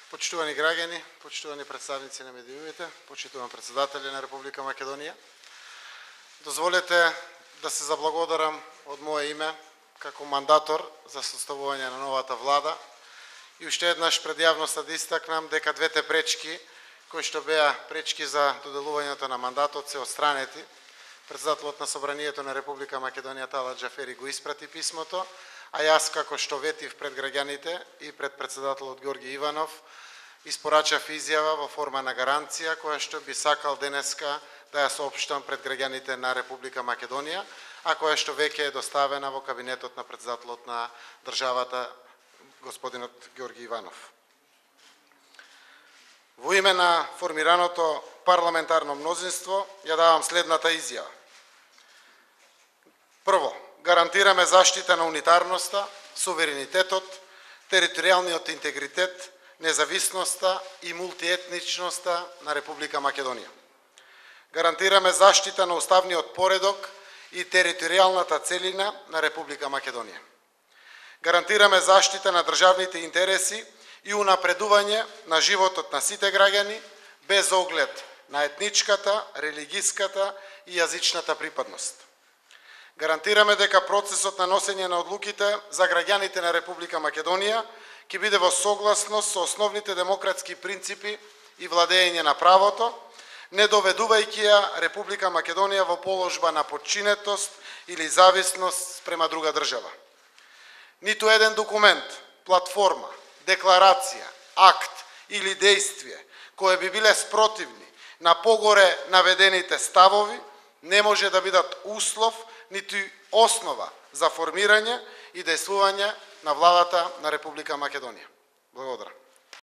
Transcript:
Почитувани граѓани, почитувани представници на медиумите, почитуван председатели на Република Македонија, дозволете да се заблагодарам од мое име како мандатор за составување на новата влада и уште еднаш пред јавноста да истакнам дека двете пречки кои што беа пречки за доделувањето на мандатот се отстранети. Председателот на Собранието на Република Македонија Талат Џафери го испрати писмото, а јас како што ветив пред граѓаните и пред председателот Ѓорги Иванов испорачав изјава во форма на гаранција која што би сакал денеска да ја соопштам пред граѓаните на Република Македонија, а која што веќе е доставена во кабинетот на председателот на државата господинот Ѓорги Иванов. Во име на формираното парламентарно мнозинство ја давам следната изјава. Прво, гарантираме заштита на унитарноста, суверенитетот, територијалниот интегритет, независноста и мултиетничноста на Република Македонија. Гарантираме заштита на уставниот поредок и територијалната целина на Република Македонија. Гарантираме заштита на државните интереси и унапредување на животот на сите граѓани без оглед на етничката, религиската и јазичната припадност. Гарантираме дека процесот на носење на одлуките за граѓаните на Република Македонија ќе биде во согласност со основните демократски принципи и владење на правото, не доведувајќи ја Република Македонија во положба на подчинетост или зависност спрема друга држава. Ниту еден документ, платформа, декларација, акт или дејствие кои би биле спротивни на погоре наведените ставови не може да бидат услов ниту основа за формирање и дејствување на владата на Република Македонија. Благодарам.